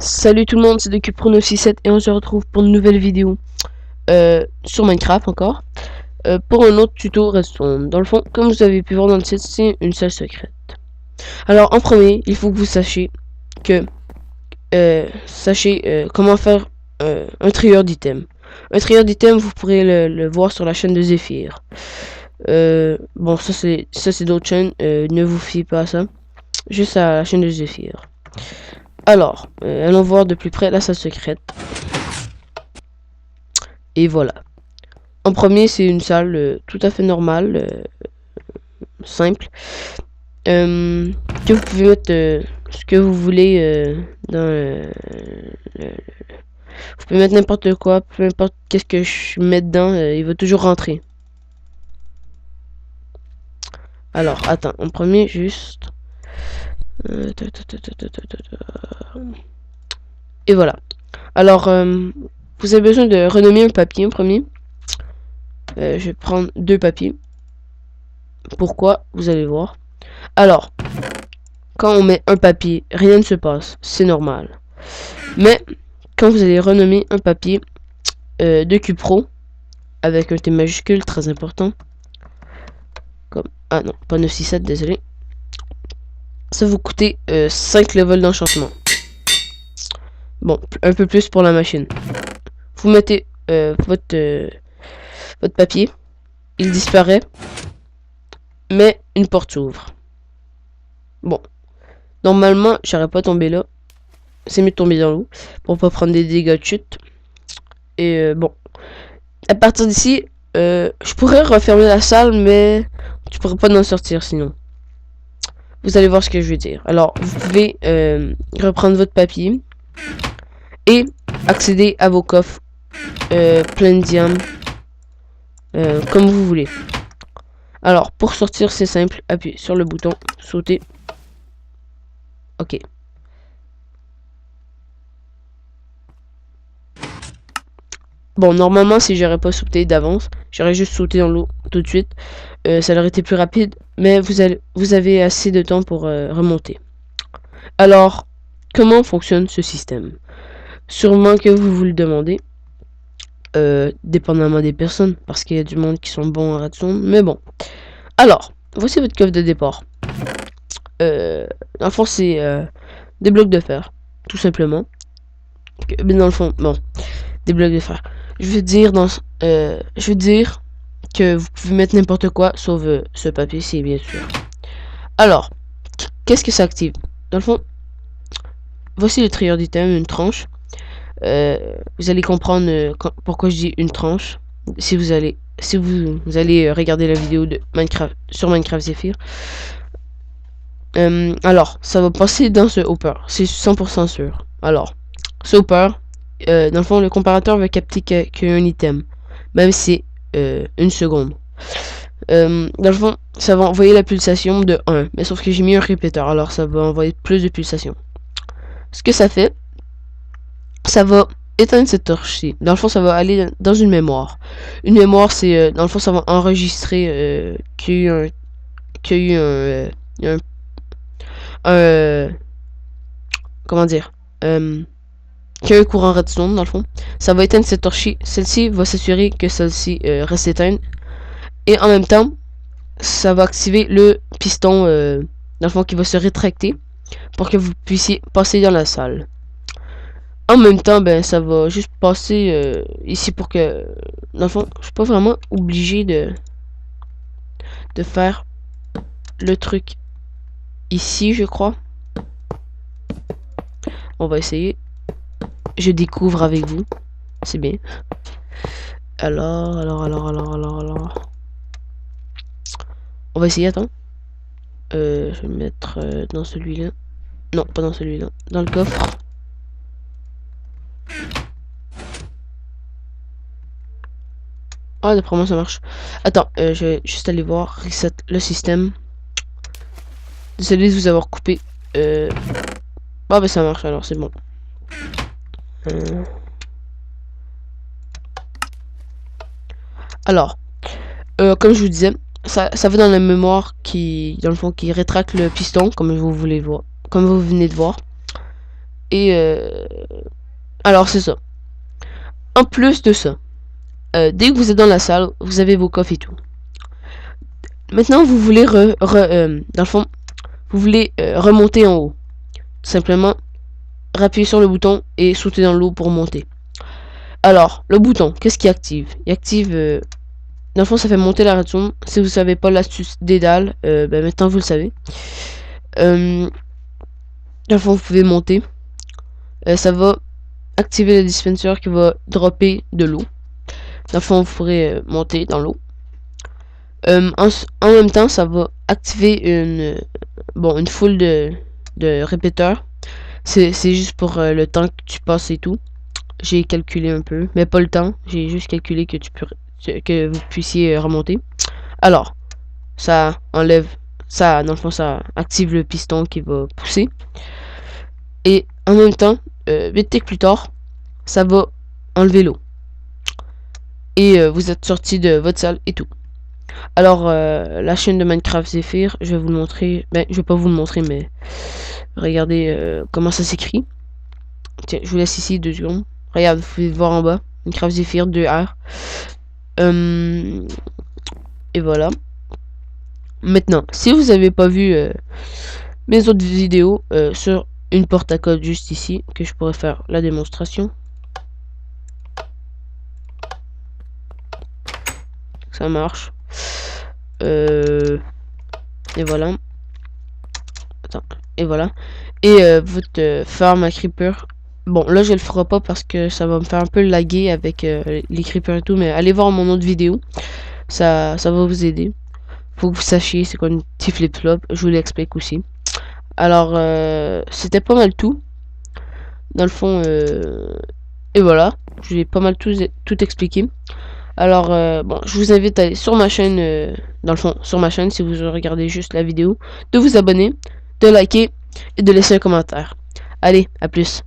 Salut tout le monde, c'est DQPro967 et on se retrouve pour une nouvelle vidéo sur Minecraft encore. Pour un autre tuto Redstone. Dans le fond, comme vous avez pu voir dans le titre, c'est une salle secrète. Alors en premier, il faut que vous sachiez que comment faire un trieur d'items. Un trieur d'items, vous pourrez le voir sur la chaîne de Zephyr. Bon, ça c'est d'autres chaînes, ne vous fiez pas à ça. Juste à la chaîne de Zephyr. Alors, allons voir de plus près la salle secrète. Et voilà. En premier, c'est une salle tout à fait normale, simple. Que vous pouvez mettre ce que vous voulez dans vous pouvez mettre n'importe quoi, peu importe qu'est-ce que je mets dedans, il va toujours rentrer. Alors, attends, en premier, juste... Et voilà. Alors, vous avez besoin de renommer un papier en premier. Je vais prendre 2 papiers. Pourquoi? Vous allez voir. Alors, quand on met un papier, rien ne se passe. C'est normal. Mais, quand vous allez renommer un papier de QPro, avec un T majuscule, très important. Comme... Ah non, pas 967, désolé. Ça va vous coûter 5 levels d'enchantement. Bon, un peu plus pour la machine. Vous mettez votre papier. Il disparaît. Mais une porte s'ouvre. Bon. Normalement, j'aurais pas tombé là. C'est mieux de tomber dans l'eau. Pour pas prendre des dégâts de chute. Et bon. À partir d'ici, je pourrais refermer la salle, mais je pourrais pas en sortir sinon. Vous allez voir ce que je veux dire. Alors, vous pouvez reprendre votre papier. Et accéder à vos coffres plein de diamants. Comme vous voulez. Alors, pour sortir, c'est simple. Appuyez sur le bouton, sauter. Ok. Bon, normalement, si j'aurais pas sauté d'avance, j'aurais juste sauté dans l'eau tout de suite. Ça aurait été plus rapide, mais vous avez assez de temps pour remonter. Alors, comment fonctionne ce système? Sûrement que vous vous le demandez. Dépendamment des personnes, parce qu'il y a du monde qui sont bons en redstone, mais bon. Alors, voici votre coffre de départ. Dans le fond, c'est des blocs de fer, tout simplement. Mais dans le fond, bon, des blocs de fer. Je veux dire que vous pouvez mettre n'importe quoi, sauf ce papier-ci, bien sûr. Alors, qu'est-ce que ça active? Dans le fond, voici le trieur d'items, une tranche. Vous allez comprendre pourquoi je dis une tranche. Si vous allez regarder la vidéo de Minecraft sur Minecraft Zephyr. Alors, ça va passer dans ce hopper. C'est 100% sûr. Alors, ce hopper, dans le fond, le comparateur va capter qu'un item. Même si c'est une seconde. Dans le fond, ça va envoyer la pulsation de 1. Mais sauf que j'ai mis un répéteur. Alors, ça va envoyer plus de pulsations. Ce que ça fait, ça va éteindre cette torche-ci. Dans le fond, ça va aller dans une mémoire. Une mémoire, c'est... dans le fond, ça va enregistrer qu'il y a eu comment dire, qu'il y a un courant redstone dans le fond. Ça va éteindre cette torche. Celle-ci va s'assurer que celle-ci reste éteinte. Et en même temps, ça va activer le piston dans le fond qui va se rétracter pour que vous puissiez passer dans la salle. En même temps, ben ça va juste passer ici pour que, dans le fond, je suis pas vraiment obligé de faire le truc ici, je crois. On va essayer. Je découvre avec vous. C'est bien. Alors. On va essayer, attends. Je vais me mettre dans celui-là. Non, pas dans celui-là. Dans le coffre. Ah, d'après moi, ça marche. Attends, je vais juste aller voir. Reset le système. Désolé de vous avoir coupé. Ah, bah ça marche alors, c'est bon. Alors, comme je vous disais, ça va dans la mémoire qui, dans le fond, qui rétracte le piston, comme vous venez de voir. Et alors c'est ça. En plus de ça, dès que vous êtes dans la salle, vous avez vos coffres et tout. Maintenant, vous voulez dans le fond, vous voulez remonter en haut. Tout simplement, appuyer sur le bouton et sauter dans l'eau pour monter. Alors, le bouton, qu'est-ce qui active? Il active, dans le fond, ça fait monter la redstone. Si vous savez pas l'astuce des dalles, ben maintenant vous le savez. Dans le fond, vous pouvez monter. Ça va activer le dispenser qui va dropper de l'eau. Dans le fond, vous pourrez monter dans l'eau. En même temps, ça va activer une foule de répéteurs. C'est juste pour le temps que tu passes et tout. J'ai calculé un peu, mais pas le temps. J'ai juste calculé que vous puissiez remonter. Alors, ça enlève ça, dans le fond, ça active le piston qui va pousser. Et en même temps, 8 ticks plus tard, ça va enlever l'eau. Et vous êtes sorti de votre salle et tout. Alors, la chaîne de Minecraft Zephyr, je vais vous le montrer. Ben, je vais pas vous le montrer, mais regardez comment ça s'écrit. Tiens, je vous laisse ici 2 secondes. Regarde, vous pouvez le voir en bas. Minecraft Zephyr 2R. Et voilà. Maintenant, si vous avez pas vu mes autres vidéos sur une porte à code juste ici, que je pourrais faire la démonstration. Ça marche. Et voilà. Attends. Et voilà. Et votre farm à creeper. Bon, là, je le ferai pas parce que ça va me faire un peu laguer avec les creepers et tout. Mais allez voir mon autre vidéo. Ça va vous aider. Faut que vous sachiez c'est quoi une petit flip-flop. Je vous l'explique aussi. Alors, c'était pas mal tout. Dans le fond, et voilà. Je vais pas mal tout expliqué. Alors, bon, je vous invite à aller sur ma chaîne, dans le fond, sur ma chaîne, si vous regardez juste la vidéo, de vous abonner, de liker et de laisser un commentaire. Allez, à plus.